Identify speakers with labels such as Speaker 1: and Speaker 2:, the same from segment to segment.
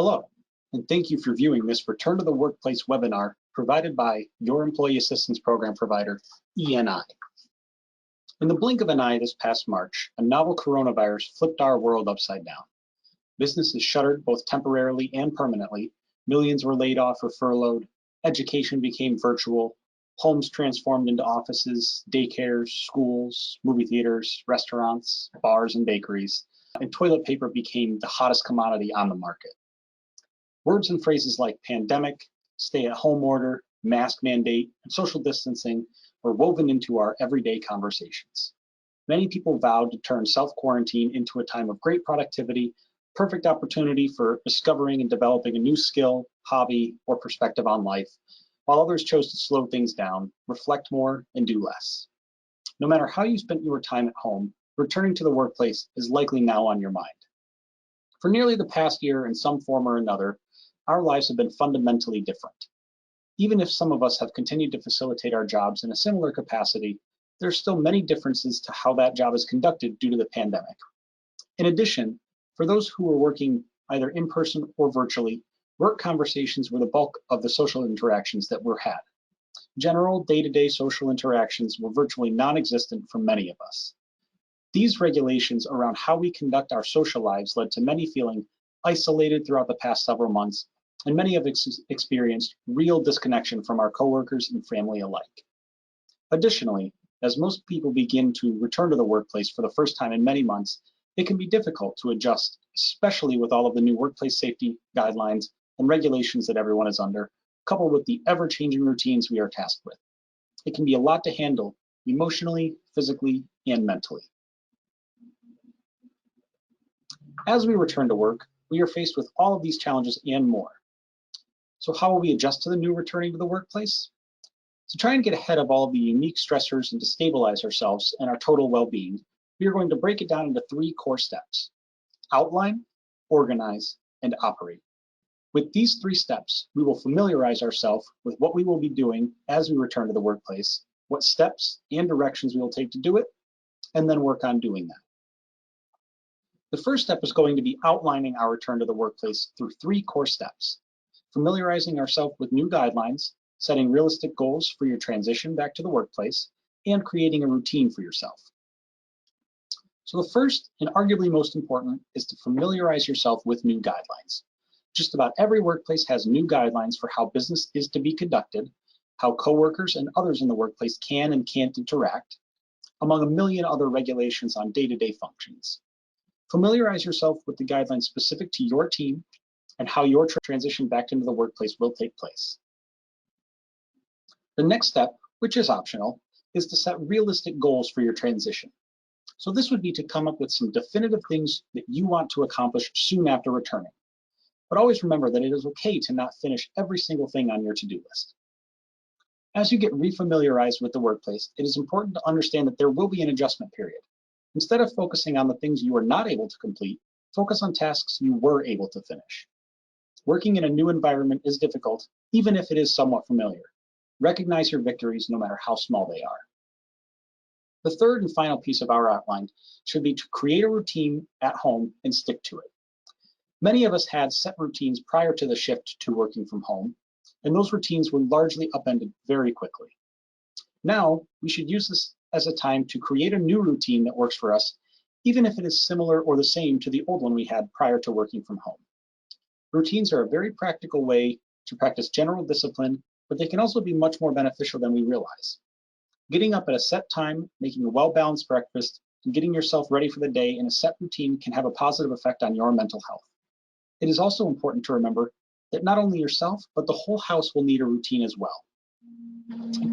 Speaker 1: Hello, and thank you for viewing this Return to the Workplace webinar provided by your Employee Assistance Program provider, ENI. In the blink of an eye this past March, a novel coronavirus flipped our world upside down. Businesses shuttered both temporarily and permanently, millions were laid off or furloughed, education became virtual, homes transformed into offices, daycares, schools, movie theaters, restaurants, bars, and bakeries, and toilet paper became the hottest commodity on the market. Words and phrases like pandemic, stay-at-home order, mask mandate, and social distancing were woven into our everyday conversations. Many people vowed to turn self-quarantine into a time of great productivity, perfect opportunity for discovering and developing a new skill, hobby, or perspective on life, while others chose to slow things down, reflect more, and do less. No matter how you spent your time at home, returning to the workplace is likely now on your mind. For nearly the past year, in some form or another, our lives have been fundamentally different. Even if some of us have continued to facilitate our jobs in a similar capacity, there are still many differences to how that job is conducted due to the pandemic. In addition, for those who are working either in person or virtually, work conversations were the bulk of the social interactions that were had. General day-to-day social interactions were virtually non-existent for many of us. These regulations around how we conduct our social lives led to many feeling isolated throughout the past several months, and many have experienced real disconnection from our coworkers and family alike. Additionally, as most people begin to return to the workplace for the first time in many months, it can be difficult to adjust, especially with all of the new workplace safety guidelines and regulations that everyone is under, coupled with the ever-changing routines we are tasked with. It can be a lot to handle emotionally, physically, and mentally. As we return to work, we are faced with all of these challenges and more. So how will we adjust to the new returning to the workplace? To try and get ahead of all of the unique stressors and to stabilize ourselves and our total well-being, we are going to break it down into 3 core steps: outline, organize, and operate. With these 3 steps, we will familiarize ourselves with what we will be doing as we return to the workplace, what steps and directions we will take to do it, and then work on doing that. The first step is going to be outlining our return to the workplace through 3 core steps: familiarizing ourselves with new guidelines, setting realistic goals for your transition back to the workplace, and creating a routine for yourself. So the first and arguably most important is to familiarize yourself with new guidelines. Just about every workplace has new guidelines for how business is to be conducted, how coworkers and others in the workplace can and can't interact, among a million other regulations on day-to-day functions. Familiarize yourself with the guidelines specific to your team and how your transition back into the workplace will take place. The next step, which is optional, is to set realistic goals for your transition. So this would be to come up with some definitive things that you want to accomplish soon after returning. But always remember that it is okay to not finish every single thing on your to-do list. As you get refamiliarized with the workplace, it is important to understand that there will be an adjustment period. Instead of focusing on the things you are not able to complete, focus on tasks you were able to finish. Working in a new environment is difficult, even if it is somewhat familiar. Recognize your victories no matter how small they are. The third and final piece of our outline should be to create a routine at home and stick to it. Many of us had set routines prior to the shift to working from home, and those routines were largely upended very quickly. Now, we should use this as a time to create a new routine that works for us, even if it is similar or the same to the old one we had prior to working from home. Routines are a very practical way to practice general discipline, but they can also be much more beneficial than we realize. Getting up at a set time, making a well-balanced breakfast, and getting yourself ready for the day in a set routine can have a positive effect on your mental health. It is also important to remember that not only yourself, but the whole house will need a routine as well.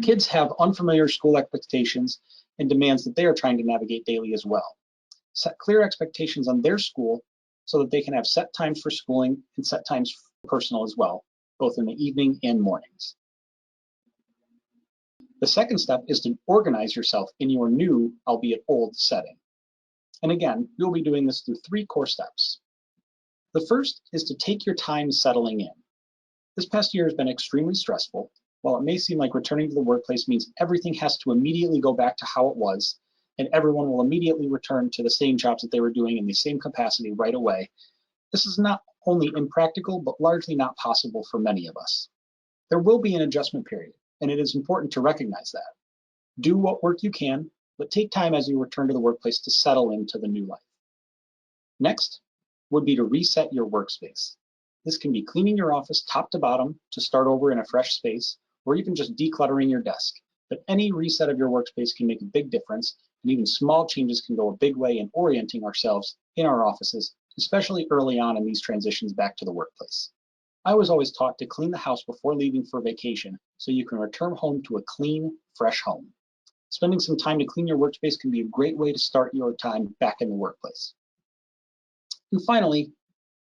Speaker 1: Kids have unfamiliar school expectations and demands that they are trying to navigate daily as well. Set clear expectations on their school so that they can have set times for schooling and set times for personal as well, both in the evening and mornings. The second step is to organize yourself in your new, albeit old, setting. And again, you'll be doing this through 3 core steps. The first is to take your time settling in. This past year has been extremely stressful. While it may seem like returning to the workplace means everything has to immediately go back to how it was, and everyone will immediately return to the same jobs that they were doing in the same capacity right away, this is not only impractical but largely not possible for many of us. There will be an adjustment period, and it is important to recognize that. Do what work you can, but take time as you return to the workplace to settle into the new life. Next would be to reset your workspace. This can be cleaning your office top to bottom to start over in a fresh space, or even just decluttering your desk. But any reset of your workspace can make a big difference, and even small changes can go a big way in orienting ourselves in our offices, especially early on in these transitions back to the workplace. I was always taught to clean the house before leaving for vacation so you can return home to a clean, fresh home. Spending some time to clean your workspace can be a great way to start your time back in the workplace. And finally,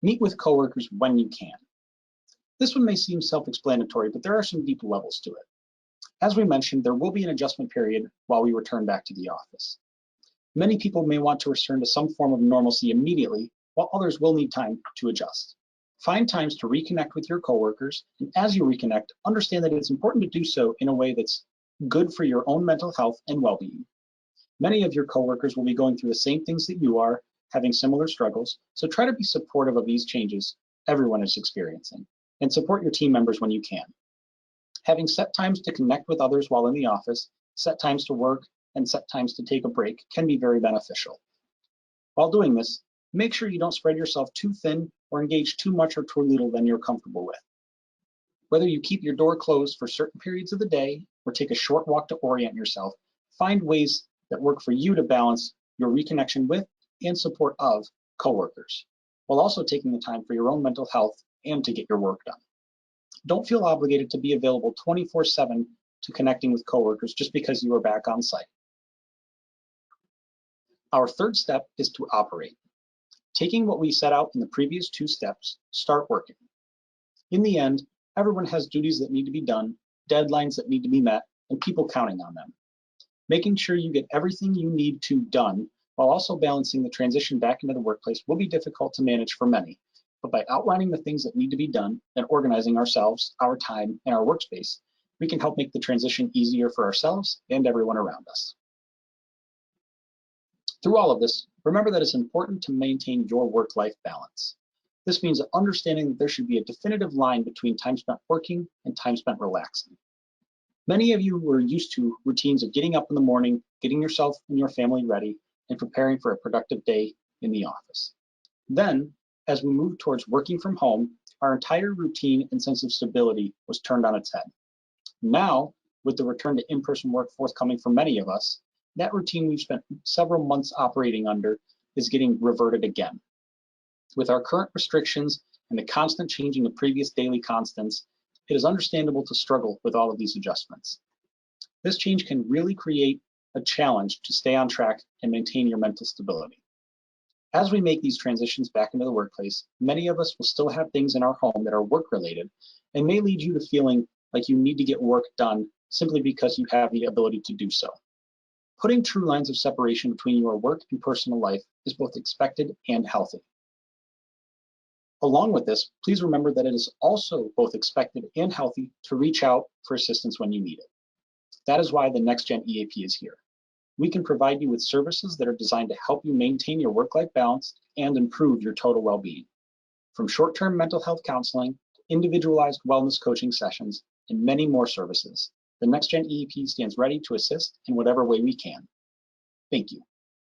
Speaker 1: meet with coworkers when you can. This one may seem self-explanatory, but there are some deep levels to it. As we mentioned, there will be an adjustment period while we return back to the office. Many people may want to return to some form of normalcy immediately, while others will need time to adjust. Find times to reconnect with your coworkers, and as you reconnect, understand that it's important to do so in a way that's good for your own mental health and well-being. Many of your coworkers will be going through the same things that you are, having similar struggles, so try to be supportive of these changes everyone is experiencing, and support your team members when you can. Having set times to connect with others while in the office, set times to work, and set times to take a break can be very beneficial. While doing this, make sure you don't spread yourself too thin or engage too much or too little than you're comfortable with. Whether you keep your door closed for certain periods of the day or take a short walk to orient yourself, find ways that work for you to balance your reconnection with and support of coworkers, while also taking the time for your own mental health and to get your work done. Don't feel obligated to be available 24/7 to connecting with coworkers just because you are back on site. Our third step is to operate. Taking what we set out in the previous two steps, start working. In the end, everyone has duties that need to be done, deadlines that need to be met, and people counting on them. Making sure you get everything you need to done while also balancing the transition back into the workplace will be difficult to manage for many. But by outlining the things that need to be done and organizing ourselves, our time, and our workspace, we can help make the transition easier for ourselves and everyone around us. Through all of this, remember that it's important to maintain your work-life balance. This means understanding that there should be a definitive line between time spent working and time spent relaxing. Many of you were used to routines of getting up in the morning, getting yourself and your family ready, and preparing for a productive day in the office. Then, as we moved towards working from home, our entire routine and sense of stability was turned on its head. Now, with the return to in-person work forthcoming for many of us, that routine we've spent several months operating under is getting reverted again. With our current restrictions and the constant changing of previous daily constants, it is understandable to struggle with all of these adjustments. This change can really create a challenge to stay on track and maintain your mental stability. As we make these transitions back into the workplace, many of us will still have things in our home that are work-related and may lead you to feeling like you need to get work done simply because you have the ability to do so. Putting true lines of separation between your work and personal life is both expected and healthy. Along with this, please remember that it is also both expected and healthy to reach out for assistance when you need it. That is why the NexGenEAP is here. We can provide you with services that are designed to help you maintain your work-life balance and improve your total well-being. From short-term mental health counseling, to individualized wellness coaching sessions, and many more services, the NexGenEAP stands ready to assist in whatever way we can. Thank you.